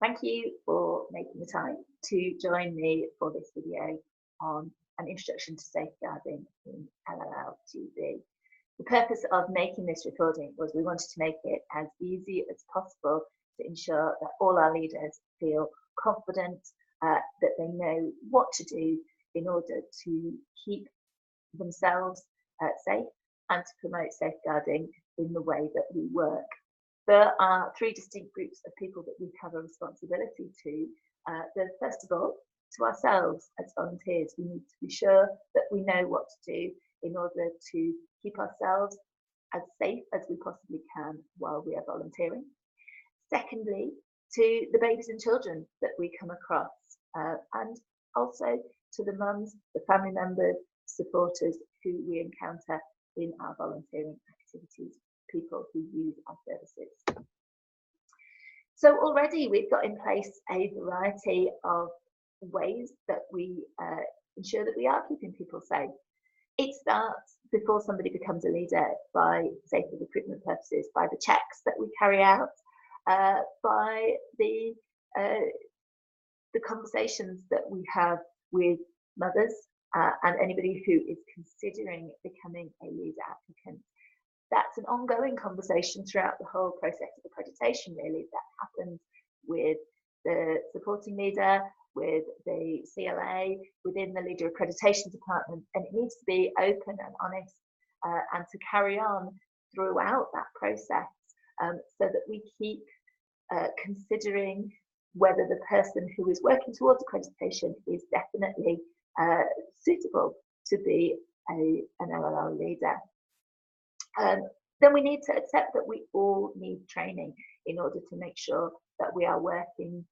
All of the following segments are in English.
Thank you for making the time to join me for this video on an introduction to safeguarding in lllgb. The purpose of making this recording was we wanted to make it as easy as possible to ensure that all our leaders feel confident, that they know what to do in order to keep themselves safe and to promote safeguarding in the way that we work. There are three distinct groups of people that we have a responsibility to. First of all, to ourselves as volunteers, we need to be sure that we know what to do in order to keep ourselves as safe as we possibly can while we are volunteering. Secondly, to the babies and children that we come across, and also to the mums, the family members, supporters who we encounter in our volunteering activities, people who use our services. So already we've got in place a variety of ways that we ensure that we are keeping people safe. It starts before somebody becomes a leader by, say, for recruitment purposes, by the checks that we carry out, by the conversations that we have with mothers and anybody who is considering becoming a leader applicant. That's an ongoing conversation throughout the whole process of accreditation, really. That happens with the supporting leader, with the CLA, within the leader accreditation department, and it needs to be open and honest and to carry on throughout that process so that we keep considering whether the person who is working towards accreditation is definitely suitable to be an LLL leader. Then we need to accept that we all need training in order to make sure that we are working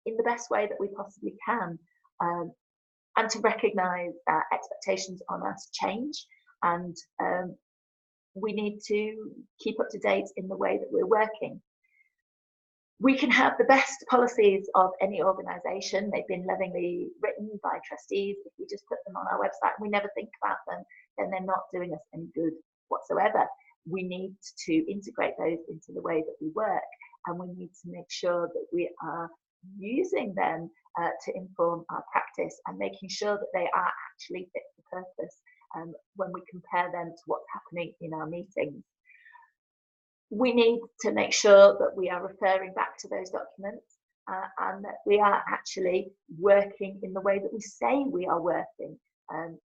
in the best way that we possibly can, and to recognise that expectations on us change, and we need to keep up to date in the way that we're working. We can have the best policies of any organisation. They've been lovingly written by trustees. If we just put them on our website and we never think about them, then they're not doing us any good whatsoever. We need to integrate those into the way that we work, and we need to make sure that we are using them to inform our practice and making sure that they are actually fit for purpose when we compare them to what's happening in our meetings. We need to make sure that we are referring back to those documents and that we are actually working in the way that we say we are working,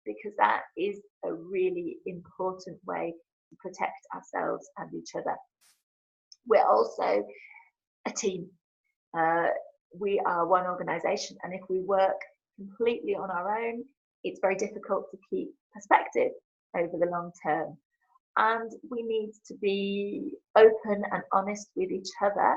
because that is a really important way to protect ourselves and each other. We're also a team. We are one organisation, and if we work completely on our own, it's very difficult to keep perspective over the long term. And we need to be open and honest with each other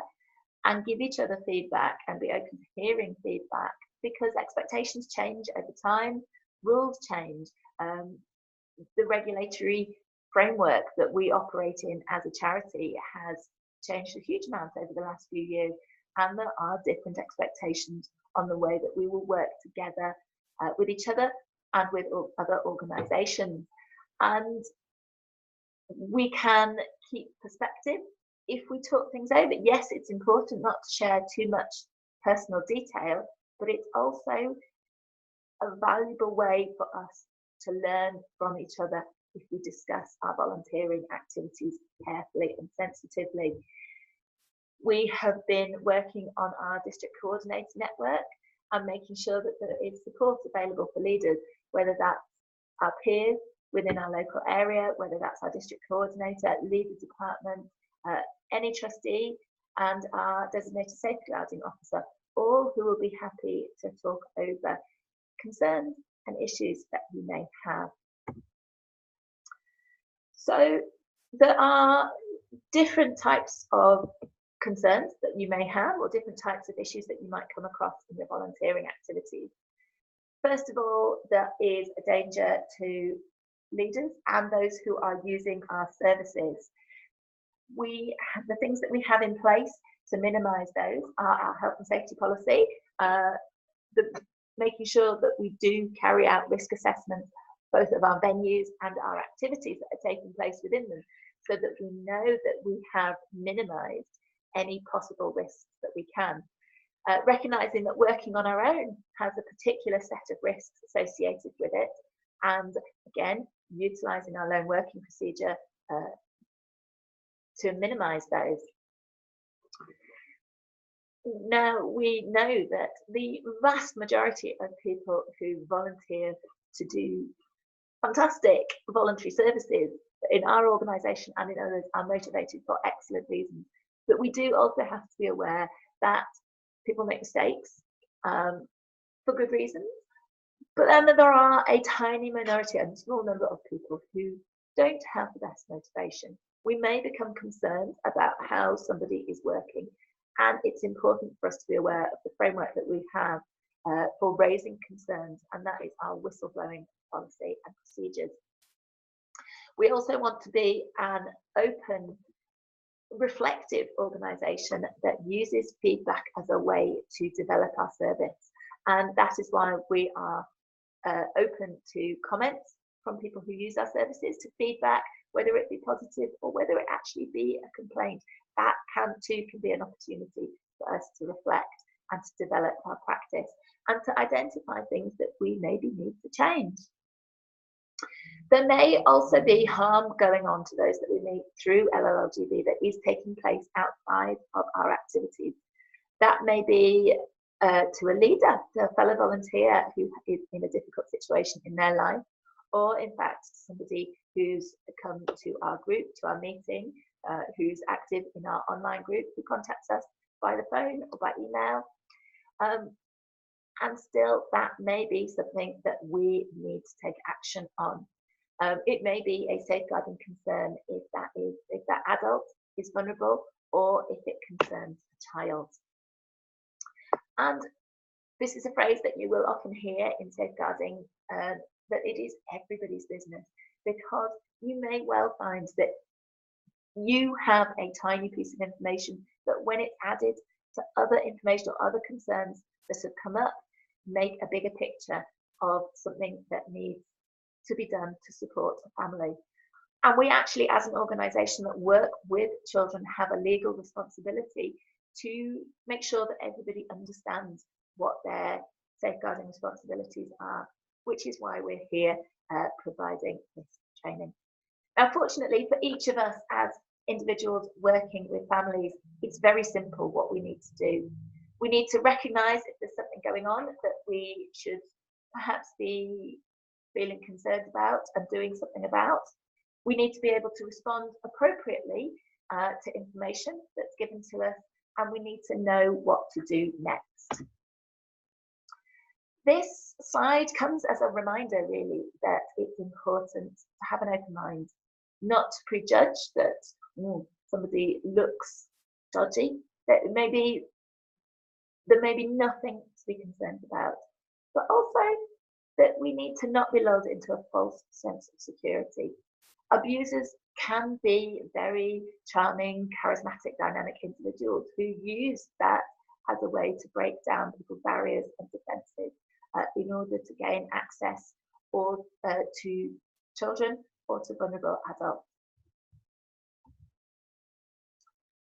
and give each other feedback and be open to hearing feedback, because expectations change over time, rules change. The regulatory framework that we operate in as a charity has changed a huge amount over the last few years, and there are different expectations on the way that we will work together with each other and with other organisations. And we can keep perspective if we talk things over. Yes, it's important not to share too much personal detail, but it's also a valuable way for us to learn from each other if we discuss our volunteering activities carefully and sensitively. We have been working on our district coordinator network and making sure that there is support available for leaders, whether that's our peers within our local area, whether that's our district coordinator, leader department, any trustee, and our designated safeguarding officer, all who will be happy to talk over concerns and issues that you may have. So there are different types of concerns that you may have, or different types of issues that you might come across in your volunteering activities. First of all, there is a danger to leaders and those who are using our services. The things that we have in place to minimise those are our health and safety policy, making sure that we do carry out risk assessments both of our venues and our activities that are taking place within them, so that we know that we have minimised any possible risks that we can. recognising that working on our own has a particular set of risks associated with it, and again, utilising our lone working procedure to minimise those. Now, we know that the vast majority of people who volunteer to do fantastic voluntary services in our organisation and in others are motivated for excellent reasons. But we do also have to be aware that people make mistakes for good reasons. But then there are a tiny minority and small number of people who don't have the best motivation. We may become concerned about how somebody is working, and it's important for us to be aware of the framework that we have for raising concerns, and that is our whistleblowing policy and procedures. We also want to be an open, reflective organisation that uses feedback as a way to develop our service, and that is why we are open to comments from people who use our services, to feedback, whether it be positive or whether it actually be a complaint. That can be an opportunity for us to reflect and to develop our practice and to identify things that we maybe need to change. There may also be harm going on to those that we meet through lllgb that is taking place outside of our activities. That may be to a leader, to a fellow volunteer who is in a difficult situation in their life, or in fact somebody who's come to our group, to our meeting, who's active in our online group, who contacts us by the phone or by email. And still, that may be something that we need to take action on. It may be a safeguarding concern if that adult is vulnerable or if it concerns a child. And this is a phrase that you will often hear in safeguarding, that it is everybody's business, because you may well find that you have a tiny piece of information that, when it's added to other information or other concerns that have come up, make a bigger picture of something that needs to be done to support a family. And we actually, as an organisation that work with children, have a legal responsibility to make sure that everybody understands what their safeguarding responsibilities are, which is why we're here providing this training. Now, fortunately for each of us as individuals working with families, it's very simple what we need to do. We need to recognise if there's something going on that we should perhaps be feeling concerned about and doing something about. We need to be able to respond appropriately to information that's given to us, and we need to know what to do next. This slide comes as a reminder, really, that it's important to have an open mind, not to prejudge that somebody looks dodgy, that there may be nothing to be concerned about, but also that we need to not be lulled into a false sense of security. Abusers can be very charming, charismatic, dynamic individuals who use that as a way to break down people's barriers and defences in order to gain access or to children or to vulnerable adults.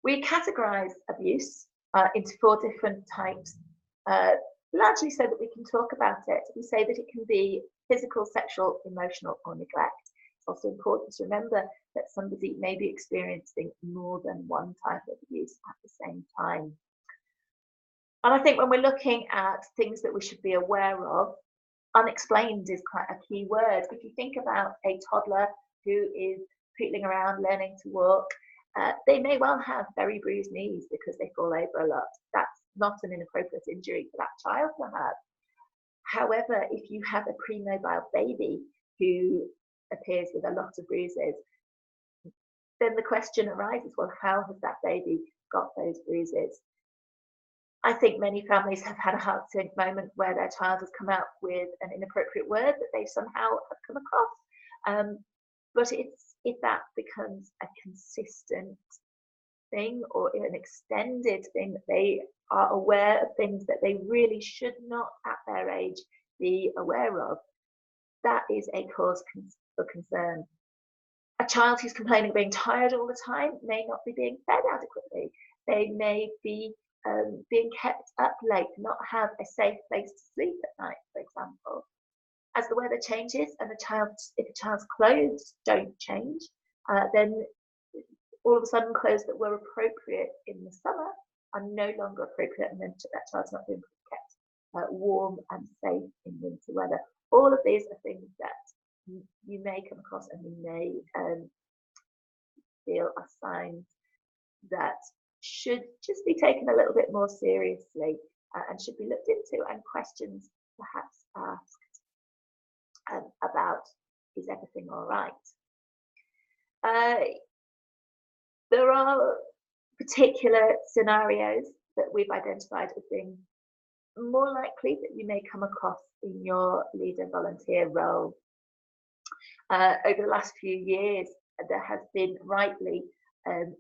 We categorise abuse into 4 different types, largely so that we can talk about it. We say that it can be physical, sexual, emotional, or neglect. It's also important to remember that somebody may be experiencing more than one type of abuse at the same time. And I think when we're looking at things that we should be aware of, unexplained is quite a key word. If you think about a toddler who is pootling around, learning to walk, they may well have very bruised knees because they fall over a lot. That's not an inappropriate injury for that child to have. However, if you have a pre-mobile baby who appears with a lot of bruises, then the question arises, well, how has that baby got those bruises? I think many families have had a heart-sink moment where their child has come out with an inappropriate word that they somehow have come across. But if that becomes a consistent thing or an extended thing, that they are aware of things that they really should not at their age be aware of, that is a cause for concern. A child who's complaining of being tired all the time may not be being fed adequately. They may be being kept up late, not have a safe place to sleep at night, for example. As the weather changes and if a child's clothes don't change, then all of a sudden clothes that were appropriate in the summer are no longer appropriate, and then that child's not being kept warm and safe in winter weather. All of these are things that you may come across, and you may feel are signs that should just be taken a little bit more seriously, and should be looked into, and questions perhaps asked about, is everything all right? There are particular scenarios that we've identified as being more likely that you may come across in your leader volunteer role. Over the last few years, there has been rightly a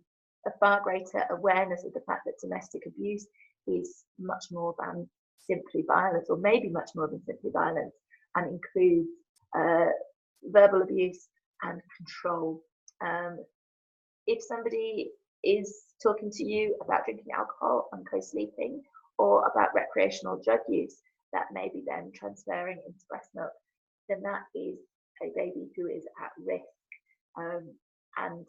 far greater awareness of the fact that domestic abuse is much more than simply violence, or maybe much more than simply violence, and includes verbal abuse and control. If somebody is talking to you about drinking alcohol and co-sleeping, or about recreational drug use that may be then transferring into breast milk, then that is a baby who is at risk, and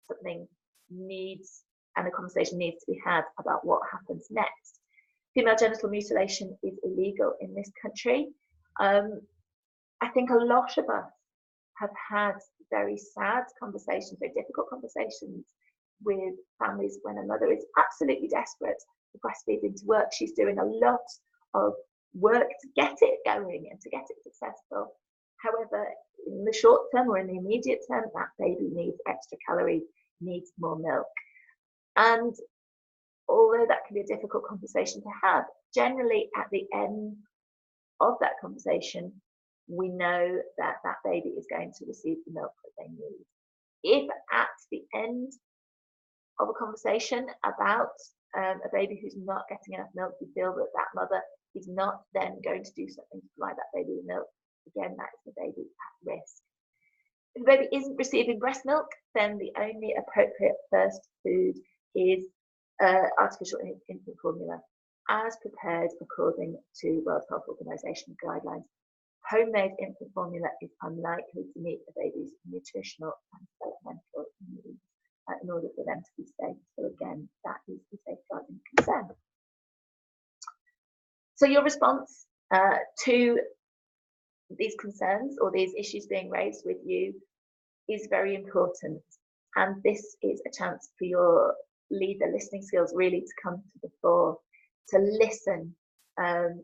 something needs, and a conversation needs to be had about what happens next. Female genital mutilation is illegal in this country. I think a lot of us have had very sad conversations, very difficult conversations with families when a mother is absolutely desperate for breastfeeding to work. She's doing a lot of work to get it going and to get it successful. However, in the short term or in the immediate term, that baby needs extra calories, needs more milk. And although that can be a difficult conversation to have, generally at the end of that conversation, we know that that baby is going to receive the milk that they need. If at the end of a conversation about a baby who's not getting enough milk, you feel that that mother is not then going to do something to provide that baby with milk, again, that is the baby at risk. If the baby isn't receiving breast milk, then the only appropriate first food is artificial infant formula, as prepared according to World Health Organization guidelines. Homemade infant formula is unlikely to meet the baby's nutritional and developmental needs in order for them to be safe. So again, that is the safeguarding concern. So your response to these concerns or these issues being raised with you is very important. And this is a chance for your leader listening skills really to come to the fore, to listen, to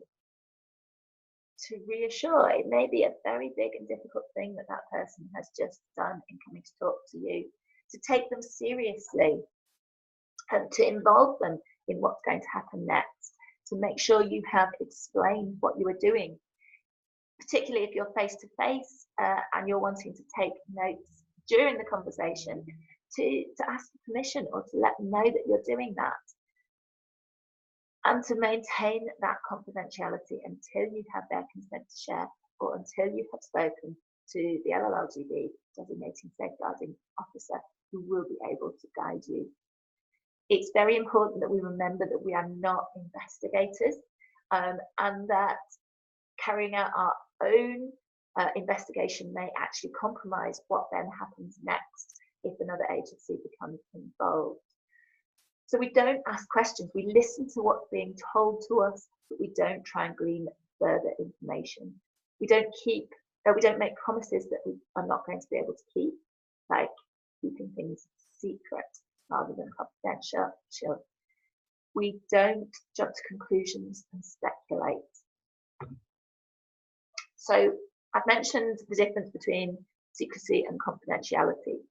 reassure. It may be a very big and difficult thing that that person has just done in coming to talk to you, to take them seriously and to involve them in what's going to happen next, to make sure you have explained what you are doing, particularly if you're face to face and you're wanting to take notes during the conversation, to ask for permission or to let them know that you're doing that, and to maintain that confidentiality until you have their consent to share, or until you have spoken to the lllgb designating safeguarding officer, who will be able to guide you. It's very important that we remember that we are not investigators, and that carrying out our own investigation may actually compromise what then happens next if another agency becomes involved. So we don't ask questions, we listen to what's being told to us, but we don't try and glean further information. We don't make promises that we are not going to be able to keep, like keeping things secret rather than confidential. We don't jump to conclusions and speculate. So I've mentioned the difference between secrecy and confidentiality.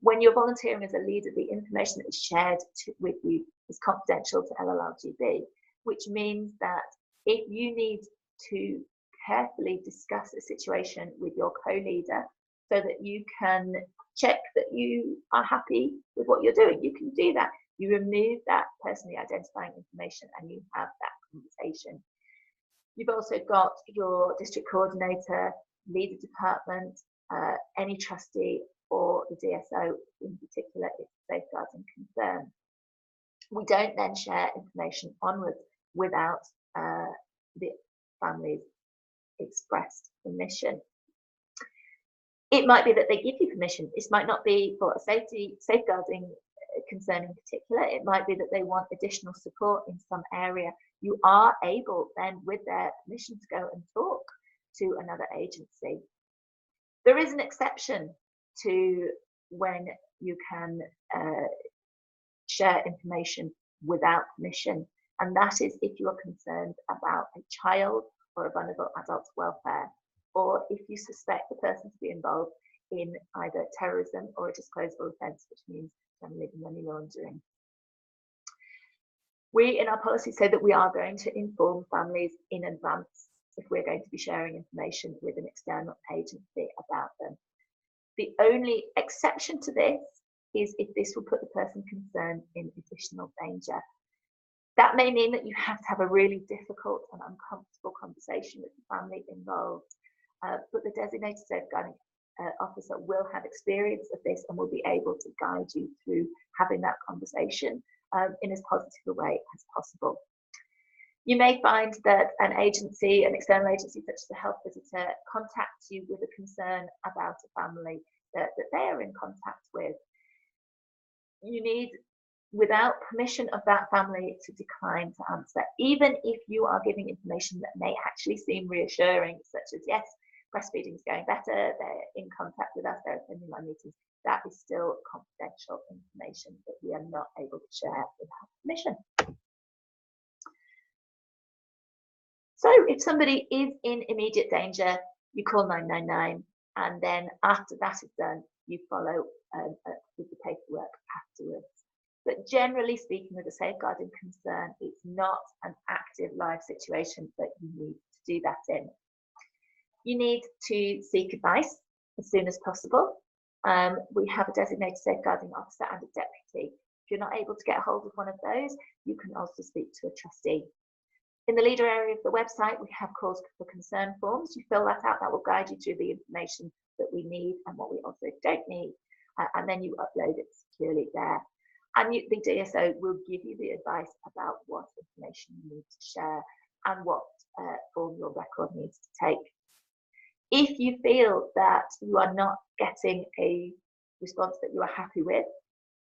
When you're volunteering as a leader, the information that is shared with you is confidential to lllgb, which means that if you need to carefully discuss a situation with your co-leader so that you can check that you are happy with what you're doing, you can do that. You remove that personally identifying information and you have that conversation. You've also got your district coordinator, leader department, any trustee, or the DSO in particular, it's safeguarding concern. We don't then share information onwards without the family's expressed permission. It might be that they give you permission. This might not be for a safeguarding concern in particular. It might be that they want additional support in some area. You are able then, with their permission, to go and talk to another agency. There is an exception to when you can share information without permission, and that is if you are concerned about a child or a vulnerable adult's welfare, or if you suspect the person to be involved in either terrorism or a disclosable offence, which means generally money laundering. We in our policy say that we are going to inform families in advance if we're going to be sharing information with an external agency about them. The only exception to this is if this will put the person concerned in additional danger. That may mean that you have to have a really difficult and uncomfortable conversation with the family involved, but the designated safeguarding officer will have experience of this and will be able to guide you through having that conversation in as positive a way as possible. You may find that an agency, an external agency such as a health visitor, contacts you with a concern about a family that they are in contact with. You need, without permission of that family, to decline to answer, even if you are giving information that may actually seem reassuring, such as, yes, breastfeeding is going better, they're in contact with us, they're attending our meetings. That is still confidential information that we are not able to share without permission. So if somebody is in immediate danger, you call 999, and then after that is done, you follow with the paperwork afterwards. But generally speaking, with a safeguarding concern, it's not an active live situation that you need to do that in. You need to seek advice as soon as possible. We have a designated safeguarding officer and a deputy. If you're not able to get a hold of one of those, you can also speak to a trustee. In the leader area of the website, we have calls for concern forms. You fill that out, that will guide you through the information that we need and what we also don't need. And then you upload it securely there. And the DSO will give you the advice about what information you need to share and what form your record needs to take. If you feel that you are not getting a response that you are happy with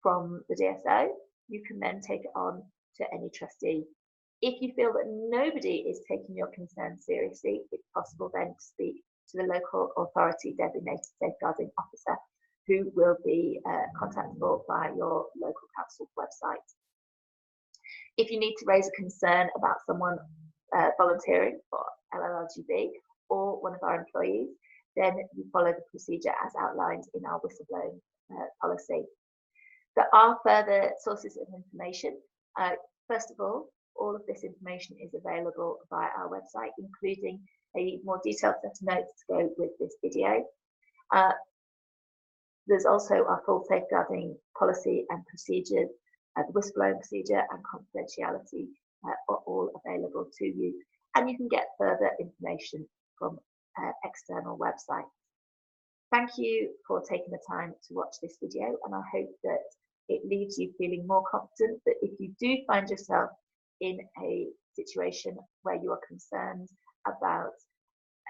from the DSO, you can then take it on to any trustee. If you feel that nobody is taking your concern seriously, it's possible then to speak to the local authority designated safeguarding officer, who will be contactable via your local council's website. If you need to raise a concern about someone volunteering for lllgb or one of our employees, then you follow the procedure as outlined in our whistleblowing policy. There are further sources of information. First of all of this information is available via our website, including a more detailed set of notes to go with this video. There's also our full safeguarding policy and procedures, the whistleblowing procedure and confidentiality are all available to you. And you can get further information from external websites. Thank you for taking the time to watch this video, and I hope that it leaves you feeling more confident that if you do find yourself in a situation where you are concerned about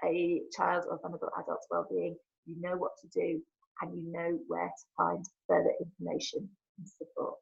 a child or vulnerable adult's well-being, you know what to do and you know where to find further information and support.